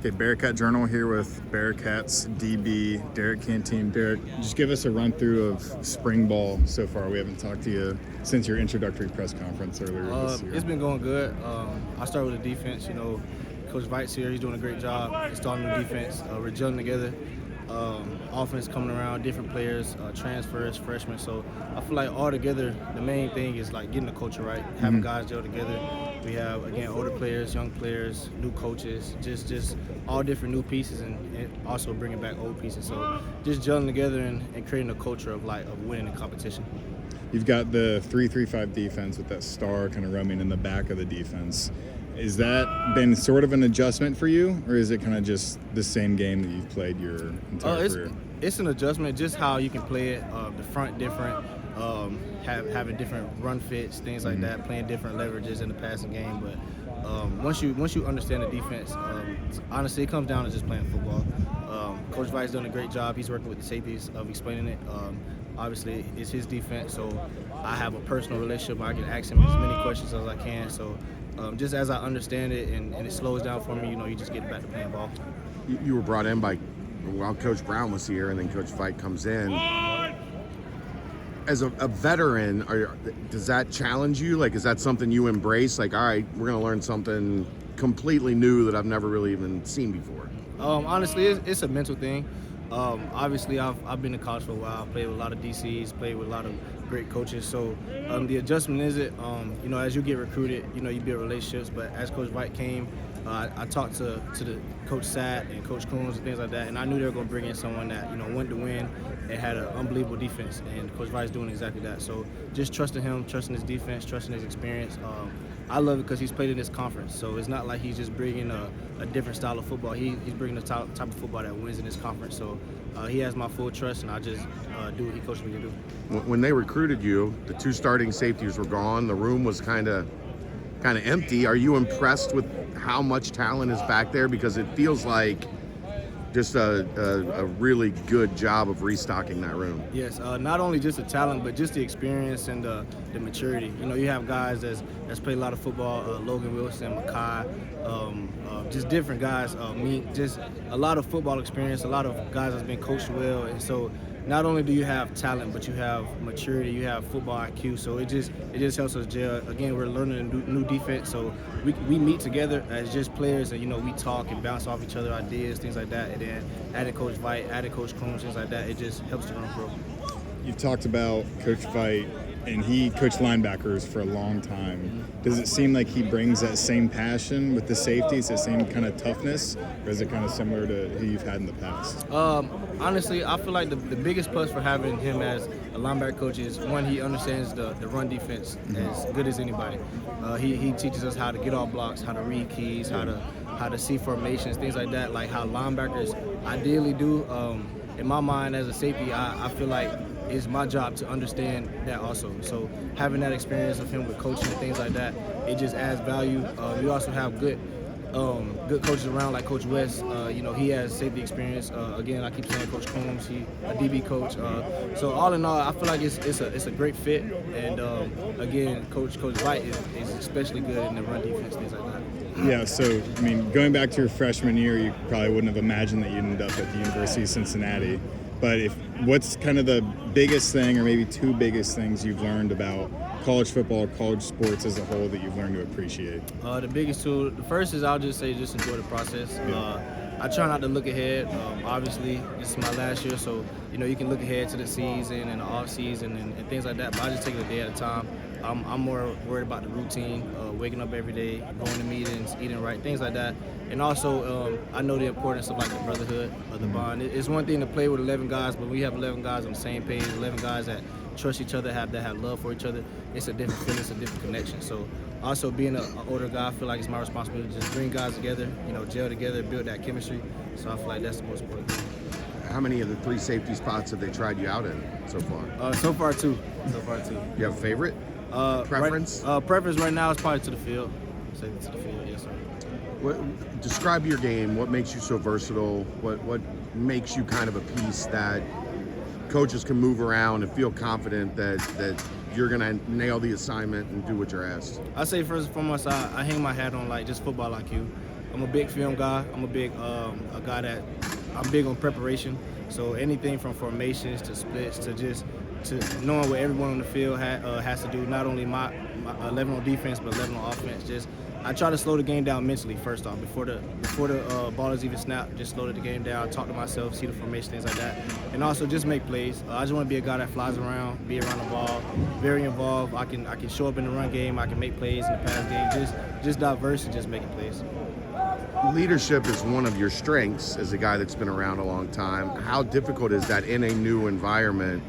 Okay, Bearcat Journal here with Bearcats DB Derrick Canteen. Derrick, just give us a run through of spring ball so far. We haven't talked to you since your introductory press conference earlier this year. It's been going good. I started with the defense. Coach Vite's here. He's doing a great job installing the defense. We're gelling together. Offense coming around, different players, transfers, freshmen. So I feel like all together, the main thing is like getting the culture right, having guys gel together. We have, again, older players, young players, new coaches, just all different new pieces and also bringing back old pieces. So just gelling together and creating a culture of winning the competition. You've got the 3-3-5 defense with that star kind of roaming in the back of the defense. Is that been sort of an adjustment for you, or is it kind of just the same game that you've played your entire career? It's an adjustment, just how you can play it. The front different, having different run fits, things like that, playing different leverages in the passing game. But once you understand the defense, honestly, it comes down to just playing football. Coach Vite's done a great job. He's working with the safeties of explaining it. Obviously, it's his defense, so I have a personal relationship. I can ask him as many questions as I can. So. Just as I understand it and it slows down for me, you just get back to playing ball. You were brought in while Coach Brown was here, and then Coach Vite comes in. As a veteran, does that challenge you? Like, is that something you embrace? Like, all right, we're going to learn something completely new that I've never really even seen before. Honestly, it's a mental thing. Obviously, I've been in college for a while. I played with a lot of DCs, played with a lot of great coaches. So the adjustment is as you get recruited, you build relationships. But as Coach Vite came, I talked to the Coach Sat and Coach Coons and things like that, and I knew they were going to bring in someone that wanted to win and had an unbelievable defense. And Coach Vite's doing exactly that. So just trusting him, trusting his defense, trusting his experience. I love it because he's played in this conference. So it's not like he's just bringing a different style of football. He's bringing the type of football that wins in this conference. So he has my full trust, and I just do what he coached me to do. When they recruited you, the two starting safeties were gone. The room was kind of empty. Are you impressed with how much talent is back there? Because it feels like just a really good job of restocking that room. Yes, not only just the talent, but just the experience and the maturity. You have guys that's played a lot of football, Logan Wilson, Makai, just different guys, just a lot of football experience, a lot of guys that's been coached well. And so not only do you have talent, but you have maturity, you have football IQ. So it just helps us gel. Again, we're learning a new defense, so we meet together as just players, and we talk and bounce off each other ideas, things like that. And then adding Coach Vite, adding Coach Coons, things like that, it just helps the run grow. You've talked about Coach Vite, and he coached linebackers for a long time. Does it seem like he brings that same passion with the safeties, that same kind of toughness, or is it kind of similar to who you've had in the past? Honestly, I feel like the biggest plus for having him as a linebacker coach is, one, he understands the run defense as good as anybody. He teaches us how to get off blocks, how to read keys, how to see formations, things like that, like how linebackers ideally do. In my mind as a safety, I feel like it's my job to understand that also. So having that experience of him with coaching and things like that, it just adds value. We also have good coaches around, like Coach West. He has safety experience. Again, I keep saying Coach Combs, he a DB coach. So all in all, I feel like it's a great fit. And again, Coach Vite is especially good in the run defense, things like that. Yeah, so, going back to your freshman year, you probably wouldn't have imagined that you'd end up at the University of Cincinnati. But what's kind of the biggest thing, or maybe two biggest things you've learned about college football, college sports as a whole that you've learned to appreciate? The biggest two, the first is I'll just say just enjoy the process. I try not to look ahead. Obviously, this is my last year, so you can look ahead to the season and the off season and things like that. But I just take it a day at a time. I'm more worried about the routine, waking up every day, going to meetings, eating right, things like that. And also, I know the importance of the brotherhood, of the bond. It's one thing to play with 11 guys, but we have 11 guys on the same page, 11 guys that trust each other, that have love for each other. It's a different feeling, it's a different connection. So also being an older guy, I feel like it's my responsibility to just bring guys together, gel together, build that chemistry. So I feel like that's the most important thing. How many of the three safety spots have they tried you out in so far? So far two. You have a favorite? Preference? Preference right now is probably to the field. Safety to the field, yes, sir. Describe your game. What makes you so versatile? What makes you kind of a piece that coaches can move around and feel confident that you're going to nail the assignment and do what you're asked? I say first and foremost, I hang my hat on just football IQ. I'm a big film guy. I'm a big a guy that I'm big on preparation. So anything from formations to splits to knowing what everyone on the field has to do, not only my 11 on defense but 11 on offense. I try to slow the game down mentally first off before the ball is even snapped. Just slow the game down, talk to myself, see the formation, things like that, and also just make plays. I just want to be a guy that flies around, be around the ball, very involved. I can show up in the run game. I can make plays in the pass game. Just diverse and just making plays. Leadership is one of your strengths as a guy that's been around a long time. How difficult is that in a new environment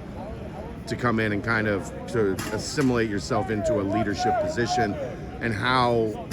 to come in and kind of to assimilate yourself into a leadership position, and how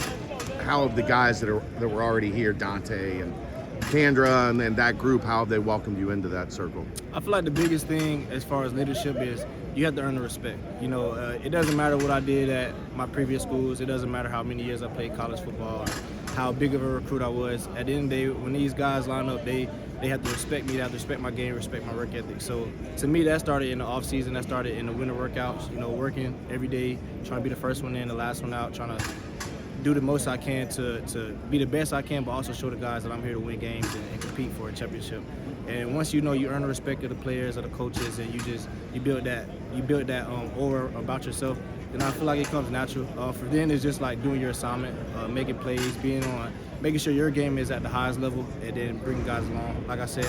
have the guys that were already here, Dante and Kendra and that group, how have they welcomed you into that circle? I feel like the biggest thing as far as leadership is you have to earn the respect. You know, it doesn't matter what I did at my previous schools. It doesn't matter how many years I played college football, or how big of a recruit I was. At the end of the day, when these guys line up, they have to respect me. They have to respect my game, respect my work ethic. So to me, that started in the off season. That started in the winter workouts. You know, working every day, trying to be the first one in, the last one out, trying to do the most I can to be the best I can, but also show the guys that I'm here to win games and compete for a championship. And once you know you earn the respect of the players, of the coaches, and you build that aura about yourself, then I feel like it comes natural. For then, it's just like doing your assignment, making plays, making sure your game is at the highest level, and then bringing guys along. Like I said,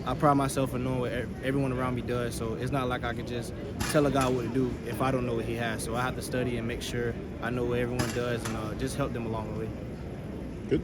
I pride myself in knowing what everyone around me does, so it's not like I can just tell a guy what to do if I don't know what he has. So I have to study and make sure I know what everyone does and just help them along the way. Good.